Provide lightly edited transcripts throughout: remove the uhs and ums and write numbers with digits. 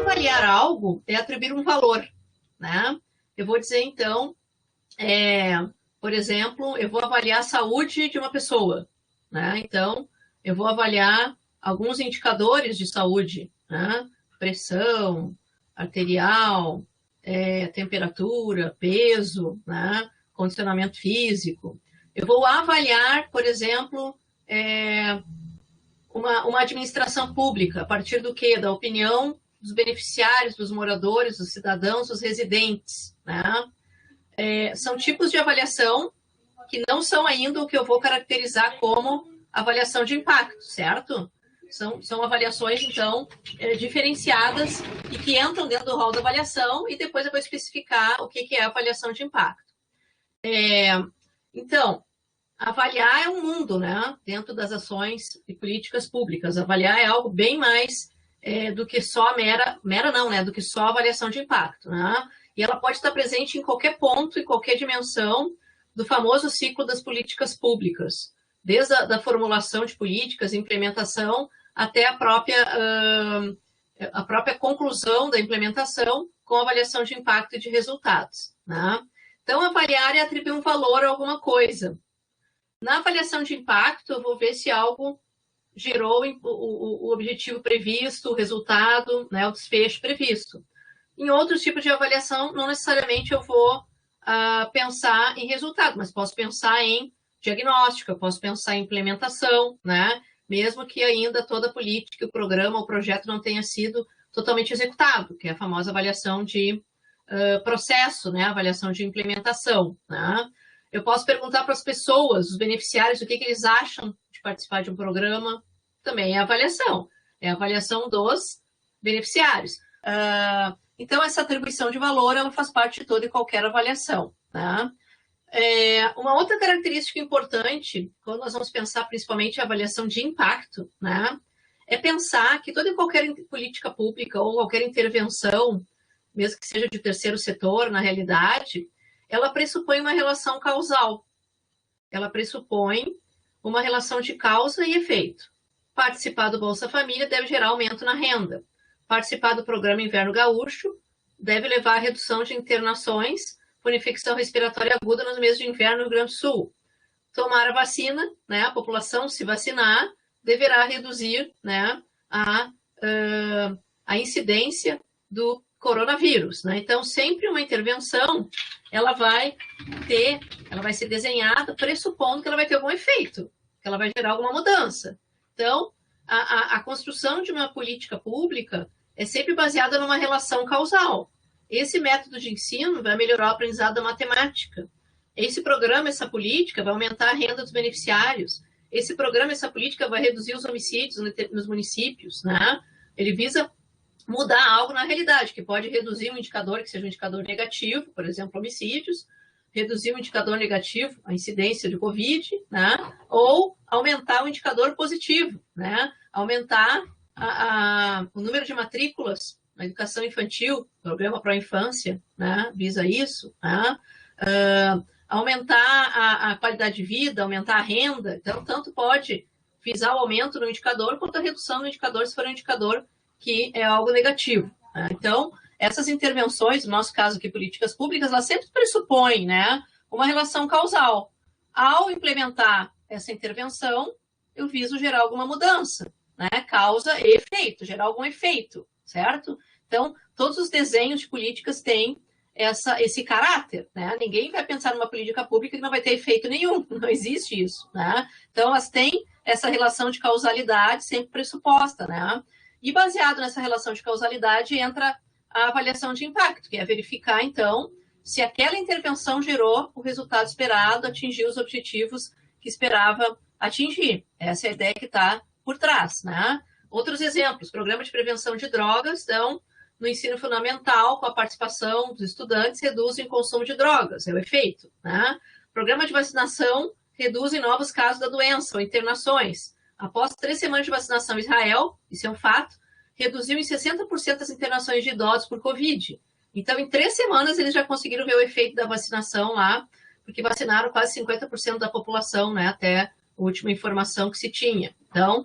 avaliar algo é atribuir um valor, né? Eu vou dizer, então, por exemplo, eu vou avaliar a saúde de uma pessoa, né? Então, eu vou avaliar alguns indicadores de saúde, né? Pressão arterial, temperatura, peso, né? Condicionamento físico. Eu vou avaliar, por exemplo, uma administração pública, a partir do quê? Da opinião dos beneficiários, dos moradores, dos cidadãos, dos residentes, né? São tipos de avaliação que não são ainda o que eu vou caracterizar como avaliação de impacto, certo? São avaliações, então, diferenciadas e que entram dentro do rol da avaliação, e depois eu vou especificar o que é avaliação de impacto. Então, avaliar é um mundo, né? Dentro das ações e políticas públicas. Avaliar é algo bem mais do que só do que só avaliação de impacto, né? E ela pode estar presente em qualquer ponto, em qualquer dimensão do famoso ciclo das políticas públicas, desde a formulação de políticas, implementação, até a própria conclusão da implementação com avaliação de impacto e de resultados, né? Então, avaliar é atribuir um valor a alguma coisa. Na avaliação de impacto, eu vou ver se algo gerou o objetivo previsto, o resultado, né, o desfecho previsto. Em outros tipos de avaliação, não necessariamente eu vou pensar em resultado, mas posso pensar em diagnóstico, eu posso pensar em implementação, né? Mesmo que ainda toda a política, o programa, o projeto não tenha sido totalmente executado, que é a famosa avaliação de processo, né? Avaliação de implementação, né? Eu posso perguntar para as pessoas, os beneficiários, o que eles acham de participar de um programa, também é avaliação dos beneficiários. Então, essa atribuição de valor, ela faz parte de toda e qualquer avaliação, tá? Uma outra característica importante, quando nós vamos pensar principalmente a avaliação de impacto, né, é pensar que toda e qualquer política pública ou qualquer intervenção, mesmo que seja de terceiro setor, na realidade, ela pressupõe uma relação causal. Ela pressupõe uma relação de causa e efeito. Participar do Bolsa Família deve gerar aumento na renda. Participar do programa Inverno Gaúcho deve levar à redução de internações por infecção respiratória aguda nos meses de inverno no Rio Grande do Sul. Tomar a vacina, né, a população se vacinar, deverá reduzir, né, a incidência do coronavírus, né? Então, sempre uma intervenção, ela vai ser desenhada pressupondo que ela vai ter algum efeito, que ela vai gerar alguma mudança. Então, a construção de uma política pública é sempre baseada numa relação causal. Esse método de ensino vai melhorar o aprendizado da matemática. Esse programa, essa política, vai aumentar a renda dos beneficiários. Esse programa, essa política, vai reduzir os homicídios nos municípios, né? Ele visa mudar algo na realidade, que pode reduzir um indicador que seja um indicador negativo, por exemplo, homicídios, reduzir um indicador negativo, a incidência de Covid, né? Ou aumentar o indicador positivo, né? Aumentar o número de matrículas na educação infantil, programa para a infância, né? Visa isso, né? Aumentar a qualidade de vida, aumentar a renda, então tanto pode visar o aumento no indicador quanto a redução no indicador, se for um indicador que é algo negativo, né? Então, essas intervenções, no nosso caso aqui, políticas públicas, elas sempre pressupõem, né, uma relação causal. Ao implementar essa intervenção, eu viso gerar alguma mudança, né? Causa e efeito, gerar algum efeito, certo? Então, todos os desenhos de políticas têm esse caráter, né? Ninguém vai pensar numa política pública que não vai ter efeito nenhum, não existe isso, né? Então, elas têm essa relação de causalidade sempre pressuposta, né? E baseado nessa relação de causalidade entra a avaliação de impacto, que é verificar, então, se aquela intervenção gerou o resultado esperado, atingiu os objetivos que esperava atingir. Essa é a ideia que está por trás, né? Outros exemplos, programa de prevenção de drogas, então, no ensino fundamental, com a participação dos estudantes, reduzem o consumo de drogas, é o efeito, né? Programa de vacinação reduzem novos casos da doença ou internações. Após 3 semanas de vacinação em Israel, isso é um fato, reduziu em 60% as internações de idosos por Covid. Então, em 3 semanas, eles já conseguiram ver o efeito da vacinação lá, porque vacinaram quase 50% da população, né, até a última informação que se tinha. Então,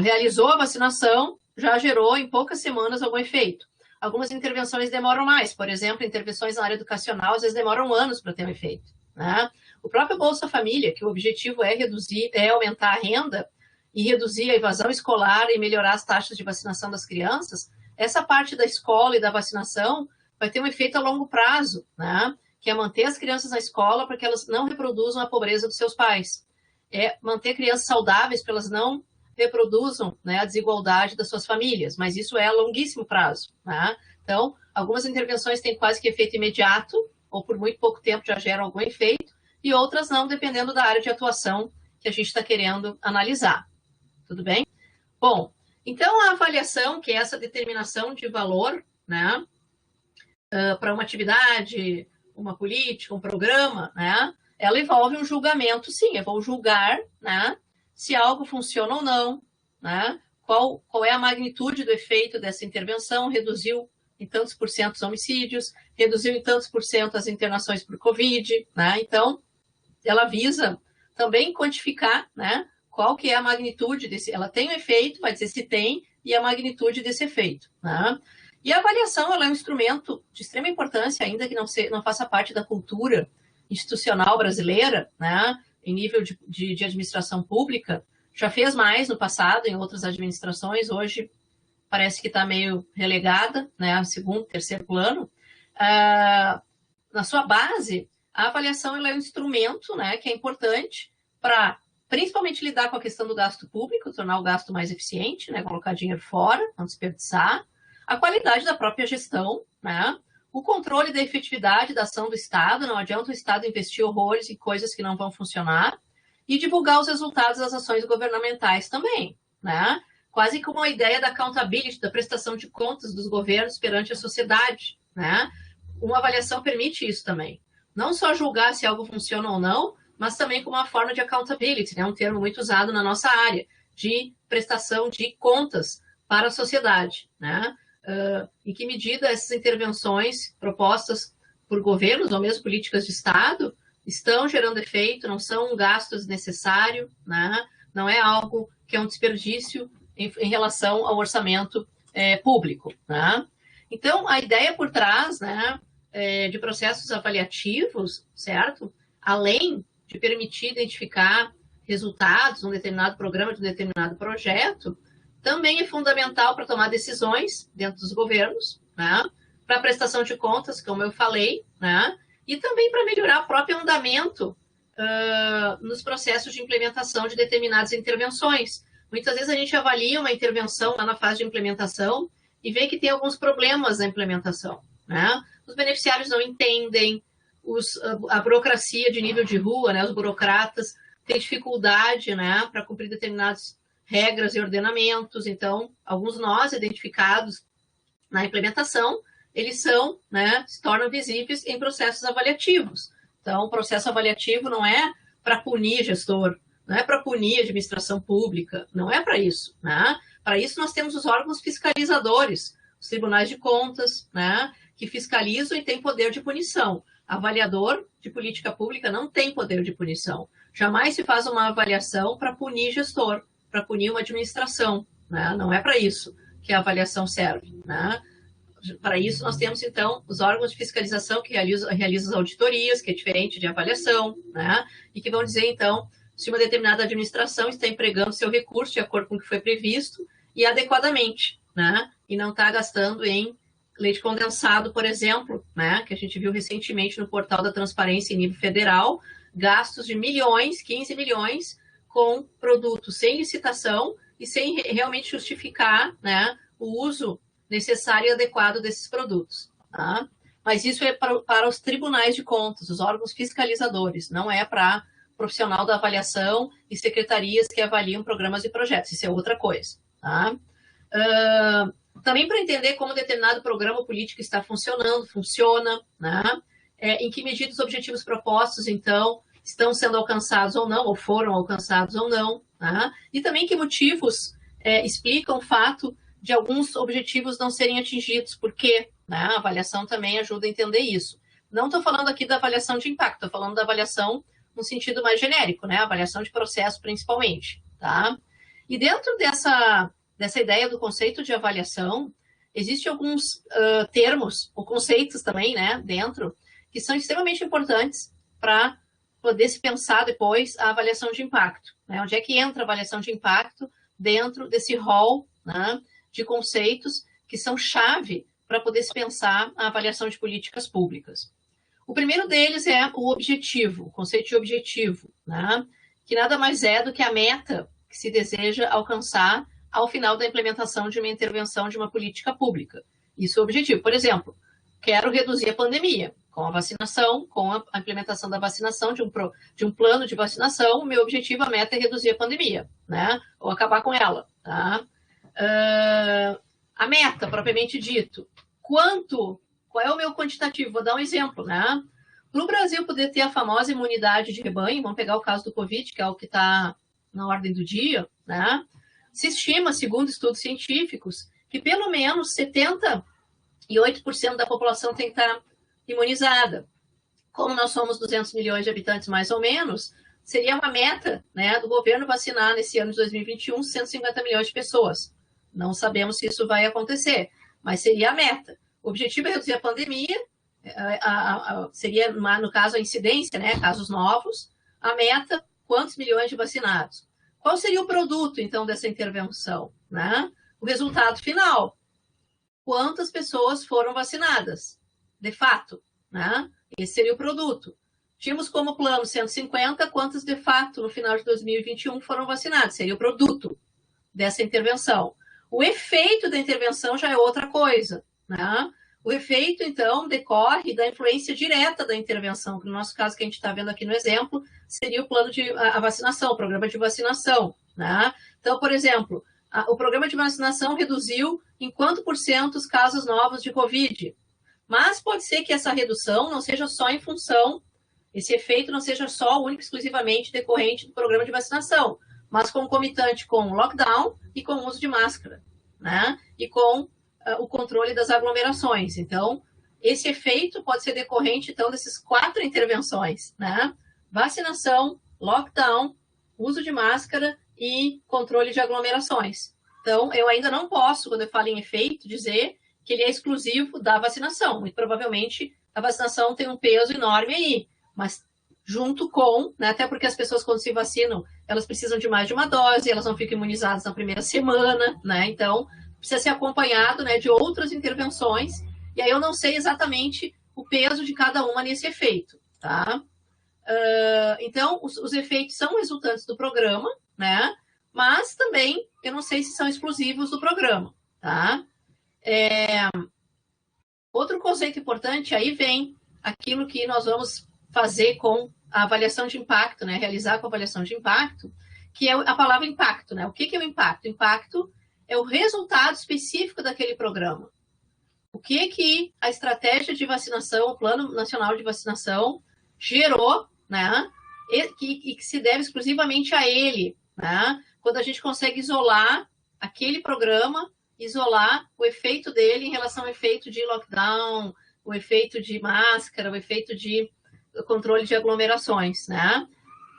realizou a vacinação, já gerou em poucas semanas algum efeito. Algumas intervenções demoram mais, por exemplo, intervenções na área educacional às vezes demoram anos para ter um efeito, né? O próprio Bolsa Família, que o objetivo é aumentar a renda e reduzir a evasão escolar e melhorar as taxas de vacinação das crianças, essa parte da escola e da vacinação vai ter um efeito a longo prazo, né? Que é manter as crianças na escola para que elas não reproduzam a pobreza dos seus pais. É manter crianças saudáveis para elas não reproduzam, né, a desigualdade das suas famílias, mas isso é a longuíssimo prazo, né? Então, algumas intervenções têm quase que efeito imediato, ou por muito pouco tempo já geram algum efeito, e outras não, dependendo da área de atuação que a gente está querendo analisar. Tudo bem? Bom, então a avaliação, que é essa determinação de valor, né, para uma atividade, uma política, um programa, né, ela envolve um julgamento, sim, eu vou julgar, né, se algo funciona ou não, né, qual é a magnitude do efeito dessa intervenção, reduziu em tantos por cento os homicídios, reduziu em tantos por cento as internações por Covid, né, então ela visa também quantificar, né, qual que é a magnitude desse, ela tem um efeito, vai dizer se tem, e a magnitude desse efeito, né. E a avaliação, ela é um instrumento de extrema importância, ainda que não faça parte da cultura institucional brasileira, né, em nível de administração pública, já fez mais no passado, em outras administrações, hoje parece que está meio relegada, né, segundo, terceiro plano. Na sua base, a avaliação ela é um instrumento, né, que é importante para, principalmente, lidar com a questão do gasto público, tornar o gasto mais eficiente, né, colocar dinheiro fora, não desperdiçar, a qualidade da própria gestão, né, o controle da efetividade da ação do Estado, não adianta o Estado investir horrores em coisas que não vão funcionar, e divulgar os resultados das ações governamentais também, né? Quase como a ideia da accountability, da prestação de contas dos governos perante a sociedade, né? Uma avaliação permite isso também. Não só julgar se algo funciona ou não, mas também como uma forma de accountability, né? Um termo muito usado na nossa área, de prestação de contas para a sociedade, né? Em que medida essas intervenções propostas por governos ou mesmo políticas de Estado estão gerando efeito, não são um gasto desnecessário, né? Não é algo que é um desperdício em relação ao orçamento público, né? Então, a ideia por trás, né, de processos avaliativos, certo? Além de permitir identificar resultados de um determinado programa, de um determinado projeto, também é fundamental para tomar decisões dentro dos governos, né? Para prestação de contas, como eu falei, né? E também para melhorar o próprio andamento nos processos de implementação de determinadas intervenções. Muitas vezes a gente avalia uma intervenção lá na fase de implementação e vê que tem alguns problemas na implementação, né? Os beneficiários não entendem, a burocracia de nível de rua, né? Os burocratas têm dificuldade, né, para cumprir determinadas regras e ordenamentos. Então, alguns nós identificados na implementação, eles são, né, se tornam visíveis em processos avaliativos. Então, o processo avaliativo não é para punir gestor, não é para punir administração pública, não é para isso, né? Para isso nós temos os órgãos fiscalizadores, os tribunais de contas, né, que fiscalizam e têm poder de punição. Avaliador de política pública não tem poder de punição. Jamais se faz uma avaliação para punir gestor, para punir uma administração, né? Não é para isso que a avaliação serve, né? Para isso, nós temos, então, os órgãos de fiscalização que realizam as auditorias, que é diferente de avaliação, né? E que vão dizer, então, se uma determinada administração está empregando seu recurso de acordo com o que foi previsto e adequadamente, né? E não está gastando em leite condensado, por exemplo, né? Que a gente viu recentemente no portal da transparência em nível federal, gastos de milhões, 15 milhões, com produtos sem licitação e sem realmente justificar, né, o uso necessário e adequado desses produtos, tá? Mas isso é para os tribunais de contas, os órgãos fiscalizadores, não é para profissional da avaliação e secretarias que avaliam programas e projetos, isso é outra coisa, tá? Também para entender como determinado programa político está funcionando, funciona, né? Em que medida os objetivos propostos, então, estão sendo alcançados ou não, ou foram alcançados ou não, tá? E também que motivos explicam o fato de alguns objetivos não serem atingidos, por quê? Né? A avaliação também ajuda a entender isso. Não estou falando aqui da avaliação de impacto, estou falando da avaliação no sentido mais genérico, né? Avaliação de processo, principalmente, tá? E dentro dessa ideia do conceito de avaliação, existem alguns termos, ou conceitos também, né, dentro, que são extremamente importantes para poder se pensar depois a avaliação de impacto. Né? Onde é que entra a avaliação de impacto dentro desse rol, né, de conceitos que são chave para poder se pensar a avaliação de políticas públicas. O primeiro deles é o objetivo, o conceito de objetivo, né, que nada mais é do que a meta que se deseja alcançar ao final da implementação de uma intervenção de uma política pública. Isso é o objetivo. Por exemplo, quero reduzir a pandemia. Com a vacinação, com a implementação da vacinação, de um plano de vacinação, o meu objetivo, a meta é reduzir a pandemia, né? Ou acabar com ela, tá? A meta, propriamente dito. Qual é o meu quantitativo? Vou dar um exemplo, né? Para o Brasil poder ter a famosa imunidade de rebanho, vamos pegar o caso do Covid, que é o que está na ordem do dia, né? Se estima, segundo estudos científicos, que pelo menos 78% da população tem que estar imunizada. Como nós somos 200 milhões de habitantes, mais ou menos, seria uma meta, né, do governo vacinar nesse ano de 2021 150 milhões de pessoas. Não sabemos se isso vai acontecer, mas seria a meta. O objetivo é reduzir a pandemia, seria, no caso, a incidência, né, casos novos. A meta, quantos milhões de vacinados? Qual seria o produto, então, dessa intervenção? Né? O resultado final. Quantas pessoas foram vacinadas? De fato, né? Esse seria o produto. Tínhamos como plano 150, quantos de fato no final de 2021 foram vacinados? Seria o produto dessa intervenção. O efeito da intervenção já é outra coisa, né? O efeito, então, decorre da influência direta da intervenção, que no nosso caso, que a gente está vendo aqui no exemplo, seria o plano de a vacinação, o programa de vacinação, né? Então, por exemplo, o programa de vacinação reduziu em quanto por cento os casos novos de Covid? Mas pode ser que essa redução não seja só em função, esse efeito não seja só único, exclusivamente decorrente do programa de vacinação, mas concomitante com o lockdown e com o uso de máscara, né? E com o controle das aglomerações. Então, esse efeito pode ser decorrente, então, dessas 4 intervenções, né? Vacinação, lockdown, uso de máscara e controle de aglomerações. Então, eu ainda não posso, quando eu falo em efeito, dizer que ele é exclusivo da vacinação. E provavelmente a vacinação tem um peso enorme aí, mas junto com, né, até porque as pessoas quando se vacinam, elas precisam de mais de uma dose, elas não ficam imunizadas na primeira semana, né? Então, precisa ser acompanhado, né, de outras intervenções, e aí eu não sei exatamente o peso de cada uma nesse efeito, tá? Então, os efeitos são resultantes do programa, né? Mas também eu não sei se são exclusivos do programa, tá? Outro conceito importante, aí vem aquilo que nós vamos fazer com a avaliação de impacto, né? Realizar com a avaliação de impacto, que é a palavra impacto, né? O que é o impacto? O impacto é o resultado específico daquele programa. O que a estratégia de vacinação, o Plano Nacional de Vacinação, gerou, né? E que se deve exclusivamente a ele, né? Quando a gente consegue isolar aquele programa, isolar o efeito dele em relação ao efeito de lockdown, o efeito de máscara, o efeito de controle de aglomerações, né?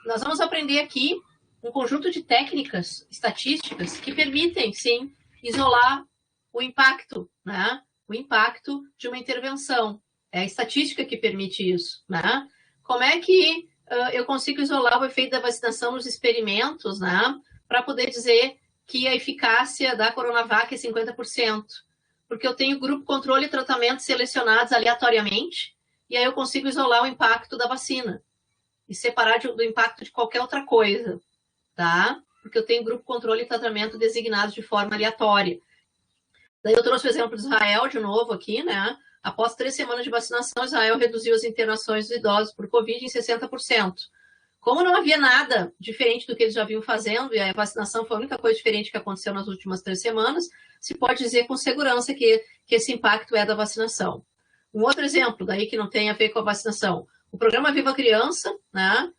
Nós vamos aprender aqui um conjunto de técnicas estatísticas que permitem, sim, isolar o impacto, né? O impacto de uma intervenção. É a estatística que permite isso, né? Como é que eu consigo isolar o efeito da vacinação nos experimentos, né? Para poder dizer que a eficácia da Coronavac é 50%. Porque eu tenho grupo controle e tratamento selecionados aleatoriamente, e aí eu consigo isolar o impacto da vacina e separar do impacto de qualquer outra coisa, tá? Porque eu tenho grupo controle e tratamento designados de forma aleatória. Daí eu trouxe o exemplo de Israel de novo aqui, né? Após 3 semanas de vacinação, Israel reduziu as internações dos idosos por Covid em 60%. Como não havia nada diferente do que eles já vinham fazendo, e a vacinação foi a única coisa diferente que aconteceu nas últimas 3 semanas, se pode dizer com segurança que esse impacto é da vacinação. Um outro exemplo, daí que não tem a ver com a vacinação, o programa Viva Criança, né?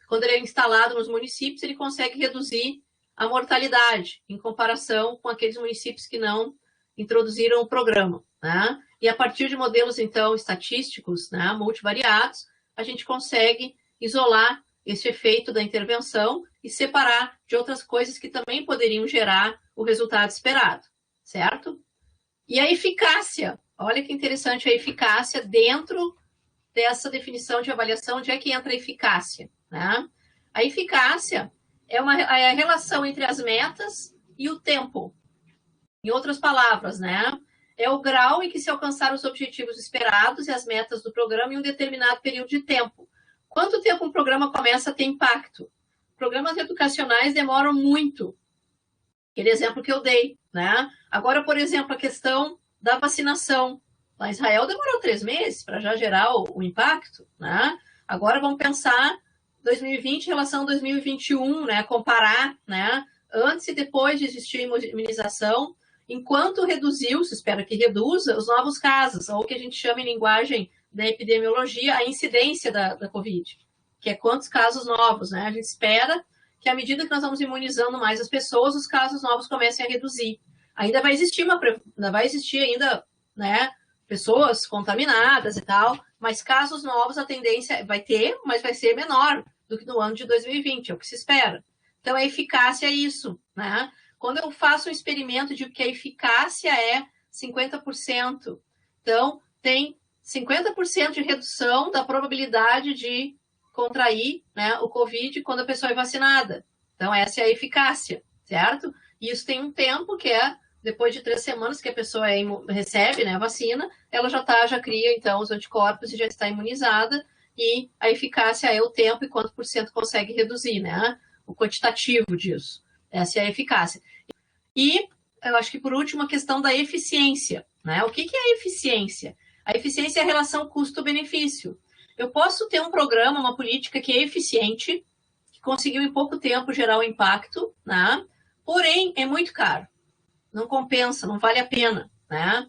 Quando ele é instalado nos municípios, ele consegue reduzir a mortalidade em comparação com aqueles municípios que não introduziram o programa, né? E a partir de modelos, então, estatísticos, né, multivariados, a gente consegue isolar esse efeito da intervenção e separar de outras coisas que também poderiam gerar o resultado esperado, certo? E a eficácia, olha que interessante a eficácia dentro dessa definição de avaliação, onde é que entra a eficácia, né? A eficácia é a relação entre as metas e o tempo. Em outras palavras, né? É o grau em que se alcançaram os objetivos esperados e as metas do programa em um determinado período de tempo. Quanto tempo um programa começa a ter impacto? Programas educacionais demoram muito. Aquele exemplo que eu dei, né? Agora, por exemplo, a questão da vacinação. Lá em Israel demorou 3 meses para já gerar o impacto, né? Agora vamos pensar 2020 em relação a 2021, né? Comparar, né? Antes e depois de existir a imunização, enquanto reduziu, se espera que reduza, os novos casos, ou o que a gente chama em linguagem da epidemiologia, a incidência da Covid, que é quantos casos novos, né? A gente espera que à medida que nós vamos imunizando mais as pessoas, os casos novos comecem a reduzir. Ainda vai existir né, pessoas contaminadas e tal, mas casos novos a tendência vai ter, mas vai ser menor do que no ano de 2020, é o que se espera. Então, a eficácia é isso, né? Quando eu faço um experimento de que a eficácia é 50%, então tem 50% de redução da probabilidade de contrair, né, o Covid quando a pessoa é vacinada. Então, essa é a eficácia, certo? E isso tem um tempo que é depois de 3 semanas que a pessoa recebe, né, a vacina, ela já cria, então, os anticorpos e já está imunizada, e a eficácia é o tempo e quanto por cento consegue reduzir, né? O quantitativo disso. Essa é a eficácia. E eu acho que, por último, a questão da eficiência, né? O que é a eficiência? A eficiência é a relação custo-benefício. Eu posso ter um programa, uma política que é eficiente, que conseguiu em pouco tempo gerar um impacto, né? Porém, é muito caro. Não compensa, não vale a pena, né?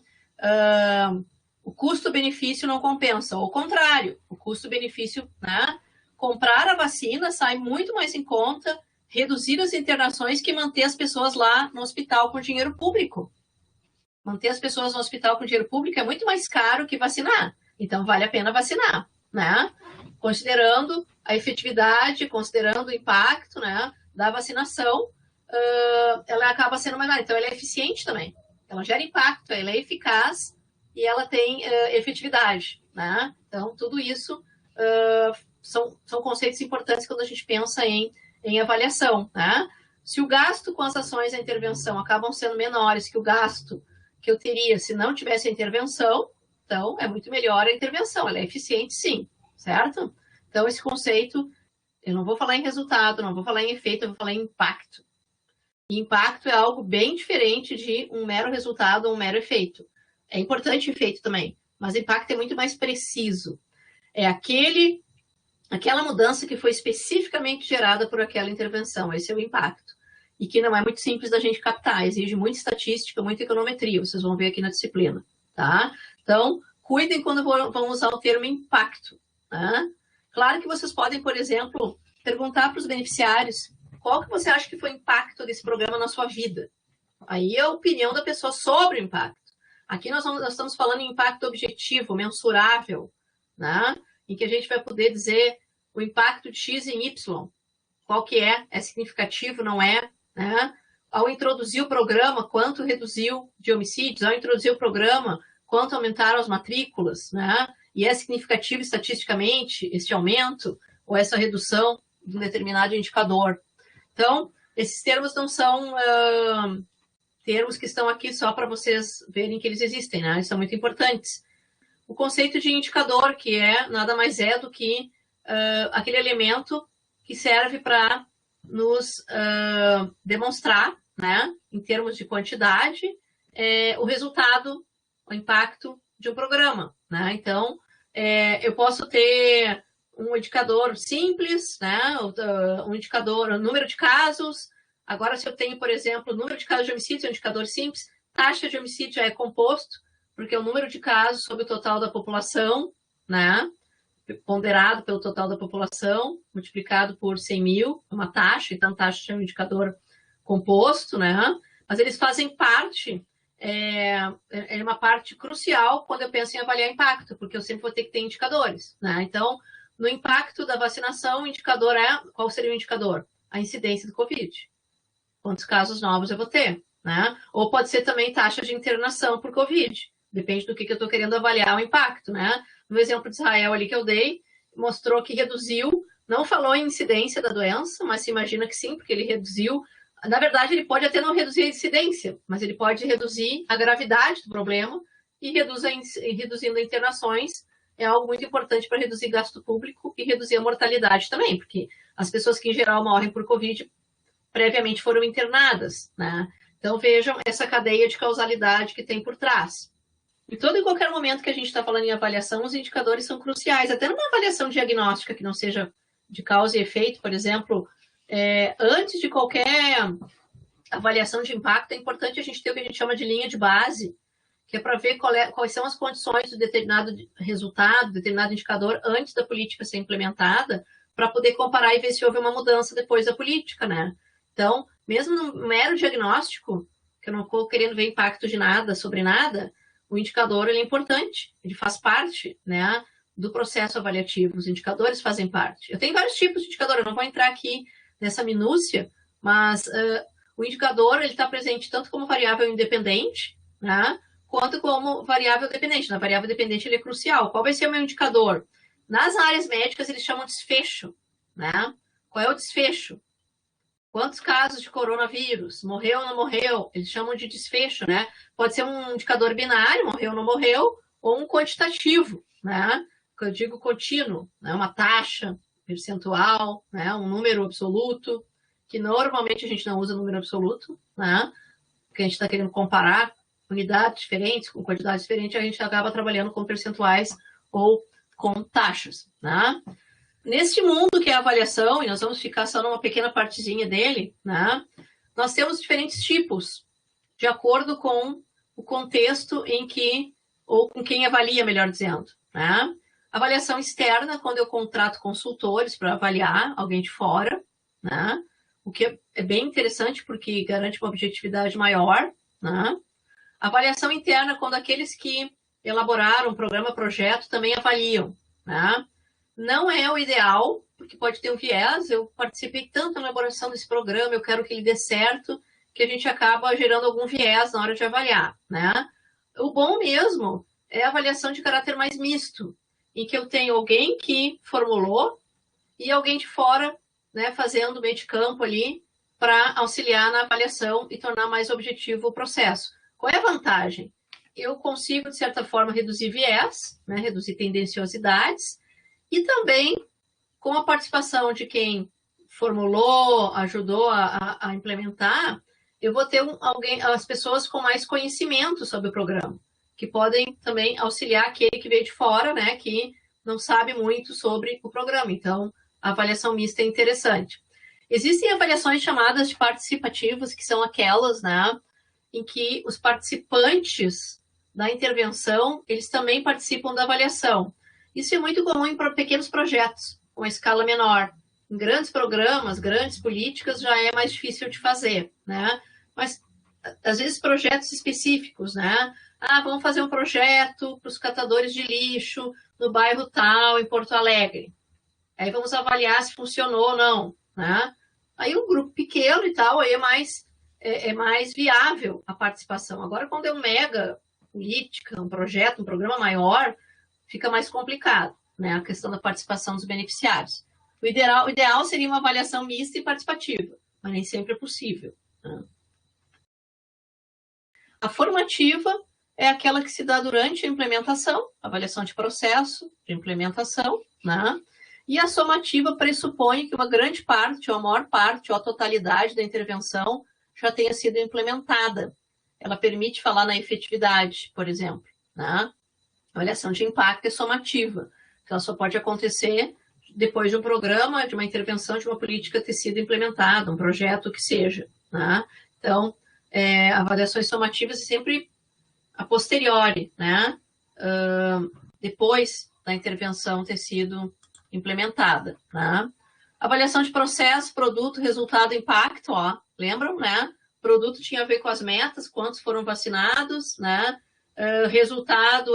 O custo-benefício não compensa. Ao contrário, o custo-benefício, né? Comprar a vacina sai muito mais em conta, reduzir as internações que manter as pessoas lá no hospital com dinheiro público. Manter as pessoas no hospital com dinheiro público é muito mais caro que vacinar. Então, vale a pena vacinar, né? Considerando a efetividade, considerando o impacto, né, da vacinação, ela acaba sendo menor. Então, ela é eficiente também. Ela gera impacto, ela é eficaz e ela tem efetividade, né? Então, tudo isso são conceitos importantes quando a gente pensa em avaliação, né? Se o gasto com as ações da intervenção acabam sendo menores que o gasto que eu teria se não tivesse a intervenção, então é muito melhor a intervenção, ela é eficiente sim, certo? Então esse conceito, eu não vou falar em resultado, não vou falar em efeito, eu vou falar em impacto. E impacto é algo bem diferente de um mero resultado ou um mero efeito. É importante o efeito também, mas impacto é muito mais preciso. É aquela mudança que foi especificamente gerada por aquela intervenção, esse é o impacto. E que não é muito simples da gente captar, exige muita estatística, muita econometria, vocês vão ver aqui na disciplina, tá? Então, cuidem quando vão usar o termo impacto, tá? Claro que vocês podem, por exemplo, perguntar para os beneficiários qual que você acha que foi o impacto desse programa na sua vida. Aí é a opinião da pessoa sobre o impacto. Aqui nós estamos falando em impacto objetivo, mensurável, né? Em que a gente vai poder dizer o impacto de X em Y. Qual que é significativo, não é? Né? Ao introduzir o programa, quanto reduziu de homicídios? Ao introduzir o programa, quanto aumentaram as matrículas? Né? E é significativo estatisticamente este aumento ou essa redução de um determinado indicador? Então, esses termos não são termos que estão aqui só para vocês verem que eles existem, né? Eles são muito importantes. O conceito de indicador, que nada mais é do que aquele elemento que serve para nos demonstrar, né, em termos de quantidade, o resultado, o impacto de um programa, né? Então, eu posso ter um indicador simples, né, um indicador, um número de casos. Agora, se eu tenho, por exemplo, número de casos de homicídio, é um indicador simples, taxa de homicídio já é composto, porque é o número de casos sobre o total da população, né, ponderado pelo total da população, multiplicado por 100 mil, é uma taxa, então taxa é um indicador composto, né? Mas eles fazem parte, é uma parte crucial quando eu penso em avaliar impacto, porque eu sempre vou ter que ter indicadores, né? Então, No impacto da vacinação, o indicador qual seria o indicador? A incidência do Covid. Quantos casos novos eu vou ter, né? Ou pode ser também taxa de internação por Covid. Depende do que eu estou querendo avaliar o impacto, né? No exemplo de Israel ali que eu dei, mostrou que reduziu, não falou em incidência da doença, mas se imagina que sim, porque ele reduziu. Na verdade, ele pode até não reduzir a incidência, mas ele pode reduzir a gravidade do problema e reduzindo internações é algo muito importante para reduzir gasto público e reduzir a mortalidade também, porque as pessoas que em geral morrem por Covid previamente foram internadas, né? Então vejam essa cadeia de causalidade que tem por trás. E todo e qualquer momento que a gente está falando em avaliação, os indicadores são cruciais, até numa avaliação diagnóstica que não seja de causa e efeito, por exemplo, antes de qualquer avaliação de impacto, é importante a gente ter o que a gente chama de linha de base, que é para ver quais são as condições de determinado resultado, determinado indicador, antes da política ser implementada, para poder comparar e ver se houve uma mudança depois da política, né? Então, mesmo no mero diagnóstico, que eu não estou querendo ver impacto de nada sobre nada, o indicador ele é importante, ele faz parte, né, do processo avaliativo, os indicadores fazem parte. Eu tenho vários tipos de indicador, eu não vou entrar aqui nessa minúcia, mas o indicador ele está presente tanto como variável independente, né, quanto como variável dependente. Na variável dependente ele é crucial. Qual vai ser o meu indicador? Nas áreas médicas eles chamam de desfecho, né? Qual é o desfecho? Quantos casos de coronavírus? Morreu ou não morreu? Eles chamam de desfecho, né? Pode ser um indicador binário, morreu ou não morreu, ou um quantitativo, né? Que eu digo contínuo, né? Uma taxa percentual, né? Um número absoluto, que normalmente a gente não usa número absoluto, né? Porque a gente está querendo comparar unidades diferentes, com quantidades diferentes, a gente acaba trabalhando com percentuais ou com taxas, né? Neste mundo que é a avaliação, e nós vamos ficar só numa pequena partezinha dele, né? Nós temos diferentes tipos, de acordo com o contexto em que, ou com quem avalia, melhor dizendo, né? Avaliação externa, quando eu contrato consultores para avaliar alguém de fora, né? O que é bem interessante porque garante uma objetividade maior, né? Avaliação interna, quando aqueles que elaboraram um programa, projeto, também avaliam, né? Não é o ideal, porque pode ter um viés, eu participei tanto na elaboração desse programa, eu quero que ele dê certo, que a gente acaba gerando algum viés na hora de avaliar, né? O bom mesmo é a avaliação de caráter mais misto, em que eu tenho alguém que formulou e alguém de fora, né, fazendo meio de campo ali para auxiliar na avaliação e tornar mais objetivo o processo. Qual é a vantagem? Eu consigo, de certa forma, reduzir viés, né, reduzir tendenciosidades, e também, com a participação de quem formulou, ajudou a implementar, eu vou ter as pessoas com mais conhecimento sobre o programa, que podem também auxiliar aquele que veio de fora, né, que não sabe muito sobre o programa. Então, a avaliação mista é interessante. Existem avaliações chamadas de participativas, que são aquelas, né, em que os participantes da intervenção, eles também participam da avaliação. Isso é muito comum em pequenos projetos, com escala menor. Em grandes programas, grandes políticas, já é mais difícil de fazer, né? Mas, às vezes, projetos específicos, né? Vamos fazer um projeto para os catadores de lixo no bairro tal, em Porto Alegre. Aí vamos avaliar se funcionou ou não, né? Aí um grupo pequeno e tal, aí é mais viável a participação. Agora, quando é um mega política, um projeto, um programa maior, fica mais complicado, né? A questão da participação dos beneficiários. O ideal seria uma avaliação mista e participativa, mas nem sempre é possível, né? A formativa é aquela que se dá durante a implementação, avaliação de processo, de implementação, né? E a somativa pressupõe que uma grande parte, ou a maior parte, ou a totalidade da intervenção já tenha sido implementada. Ela permite falar na efetividade, por exemplo, né? A avaliação de impacto é somativa. Então, ela só pode acontecer depois de um programa, de uma intervenção, de uma política ter sido implementada, um projeto que seja, né? Então, avaliações somativas é sempre a posteriori, né? Depois da intervenção ter sido implementada, né? Avaliação de processo, produto, resultado, impacto, ó, lembram, né? Produto tinha a ver com as metas, quantos foram vacinados, né? Resultado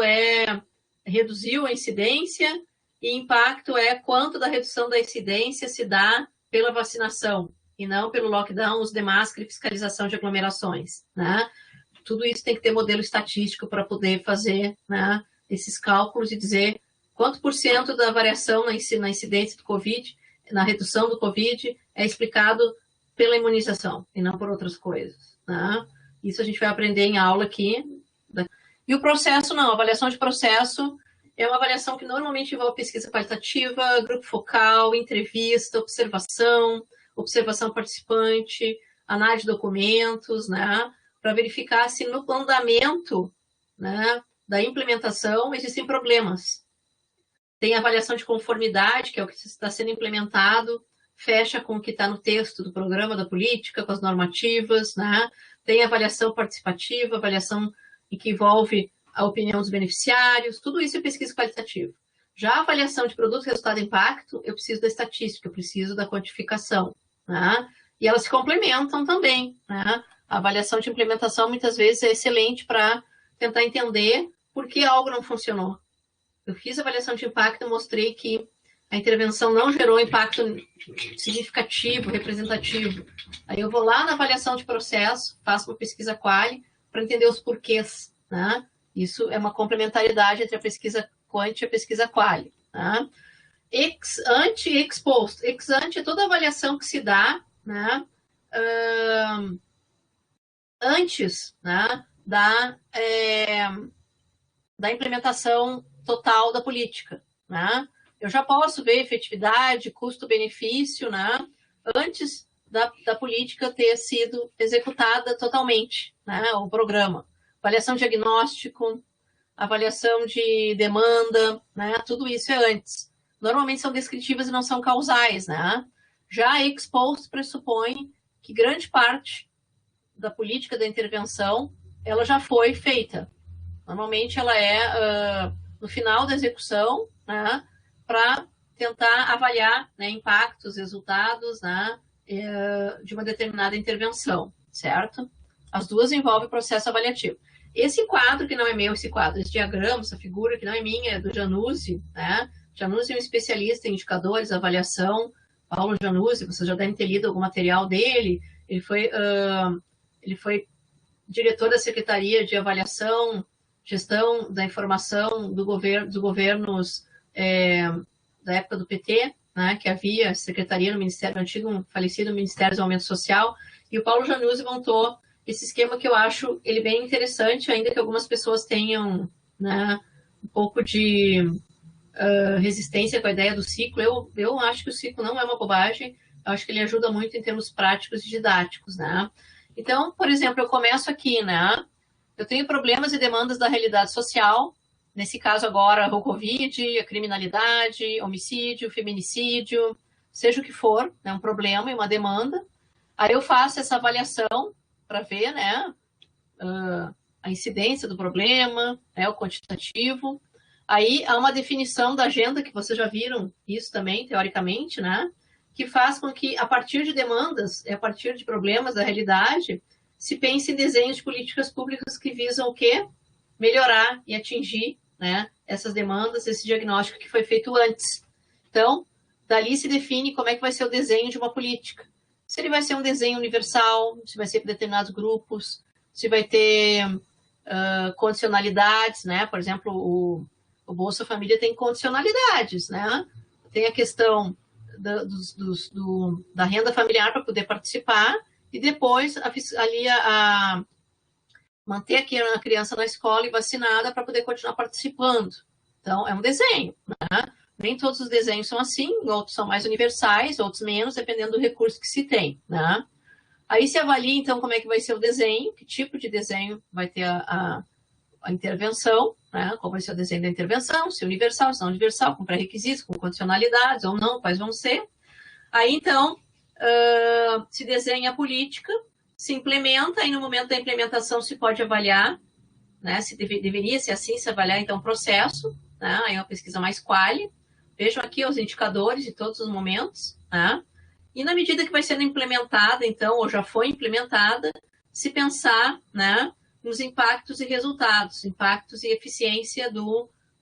reduziu a incidência e impacto é quanto da redução da incidência se dá pela vacinação, e não pelo lockdown, uso de máscara e fiscalização de aglomerações, né? Tudo isso tem que ter modelo estatístico para poder fazer, né, esses cálculos e dizer quanto por cento da variação na incidência do Covid, na redução do Covid, é explicado pela imunização e não por outras coisas, né? Isso a gente vai aprender em aula aqui. E o processo, não. A avaliação de processo é uma avaliação que normalmente envolve pesquisa qualitativa, grupo focal, entrevista, observação participante, análise de documentos, né? Para verificar se no andamento, né, da implementação existem problemas. Tem avaliação de conformidade, que é o que está sendo implementado, fecha com o que está no texto do programa, da política, com as normativas, né? Tem avaliação participativa, avaliação em que envolve a opinião dos beneficiários, tudo isso é pesquisa qualitativa. Já a avaliação de produto, resultado e impacto, eu preciso da estatística, eu preciso da quantificação, né? E elas se complementam também, né? A avaliação de implementação, muitas vezes, é excelente para tentar entender por que algo não funcionou. Eu fiz avaliação de impacto e mostrei que a intervenção não gerou impacto significativo, representativo. Aí eu vou lá na avaliação de processo, faço uma pesquisa quali para entender os porquês, né? Isso é uma complementaridade entre a pesquisa quant e a pesquisa quali, né? Ex ante e ex post. Ex ante é toda avaliação que se dá, né, antes, né, da implementação total da política, né? Eu já posso ver efetividade, custo-benefício, né, antes da política ter sido executada totalmente, né, o programa. Avaliação de diagnóstico, avaliação de demanda, né, tudo isso é antes. Normalmente são descritivas e não são causais, né? Já a ex post pressupõe que grande parte da política da intervenção ela já foi feita. Normalmente ela é no final da execução, né, para tentar avaliar, né, impactos, resultados, né, de uma determinada intervenção, certo? As duas envolvem processo avaliativo. Esse quadro, que não é meu, esse diagrama, essa figura que não é minha, é do Januzzi, né? Januzzi é um especialista em indicadores, avaliação. Paulo Januzzi, vocês já devem ter lido algum material dele. Ele foi diretor da Secretaria de Avaliação, Gestão da Informação dos governos da época do PT, né, que havia secretaria no Ministério, no antigo falecido Ministério do Desenvolvimento Social, e o Paulo Januzzi montou esse esquema que eu acho ele bem interessante, ainda que algumas pessoas tenham, né, um pouco de resistência com a ideia do ciclo. Eu acho que o ciclo não é uma bobagem, eu acho que ele ajuda muito em termos práticos e didáticos, né? Então, por exemplo, eu começo aqui, né? Eu tenho problemas e demandas da realidade social, nesse caso agora o Covid, a criminalidade, homicídio, feminicídio, seja o que for, né, um problema e uma demanda. Aí eu faço essa avaliação para ver, né, a incidência do problema, né, o quantitativo. Aí há uma definição da agenda, que vocês já viram isso também, teoricamente, né, que faz com que, a partir de demandas, a partir de problemas da realidade, se pense em desenhos de políticas públicas que visam o quê? Melhorar e atingir, né, essas demandas, esse diagnóstico que foi feito antes. Então, dali se define como é que vai ser o desenho de uma política. Se ele vai ser um desenho universal, se vai ser para determinados grupos, se vai ter condicionalidades, né? Por exemplo, o Bolsa Família tem condicionalidades, né? Tem a questão da renda familiar para poder participar e depois manter aqui a criança na escola e vacinada para poder continuar participando. Então, é um desenho, né? Nem todos os desenhos são assim, outros são mais universais, outros menos, dependendo do recurso que se tem, né? Aí se avalia, então, como é que vai ser o desenho, que tipo de desenho vai ter a intervenção, né? Qual vai ser o desenho da intervenção, se universal, se não universal, com pré-requisitos, com condicionalidades ou não, quais vão ser. Aí, então, se desenha a política, se implementa, e no momento da implementação se pode avaliar, né? Se deveria ser assim, se avaliar, então, o processo, né? Aí é uma pesquisa mais quali. Vejam aqui os indicadores de todos os momentos, né? E na medida que vai sendo implementada, então, ou já foi implementada, se pensar, né, nos impactos e resultados, impactos e eficiência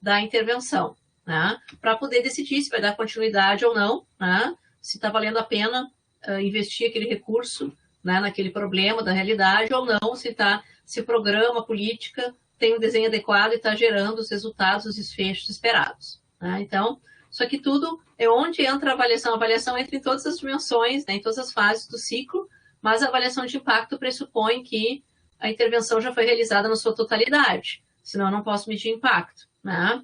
da intervenção, né, para poder decidir se vai dar continuidade ou não, né, se está valendo a pena investir aquele recurso, né, naquele problema da realidade ou não, se o programa, a política tem um desenho adequado e está gerando os resultados, os desfechos esperados. Né? Então, isso aqui tudo é onde entra a avaliação. A avaliação entra em todas as dimensões, né, em todas as fases do ciclo, mas a avaliação de impacto pressupõe que a intervenção já foi realizada na sua totalidade, senão eu não posso medir impacto. Né?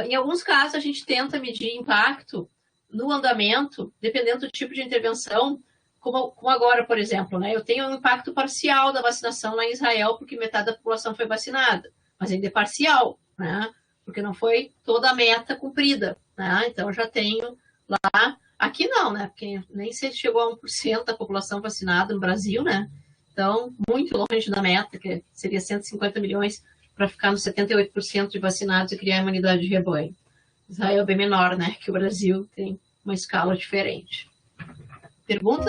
Em alguns casos, a gente tenta medir impacto no andamento, dependendo do tipo de intervenção, como agora, por exemplo, né? Eu tenho um impacto parcial da vacinação lá em Israel, porque metade da população foi vacinada, mas ainda é parcial, né? Porque não foi toda a meta cumprida, né? Então, já tenho lá... Aqui não, né? Porque nem se chegou a 1% da população vacinada no Brasil, né? Então, muito longe da meta, que seria 150 milhões, para ficar nos 78% de vacinados e criar a imunidade de rebanho. Israel é bem menor, né? Que o Brasil tem uma escala diferente. Pergunta?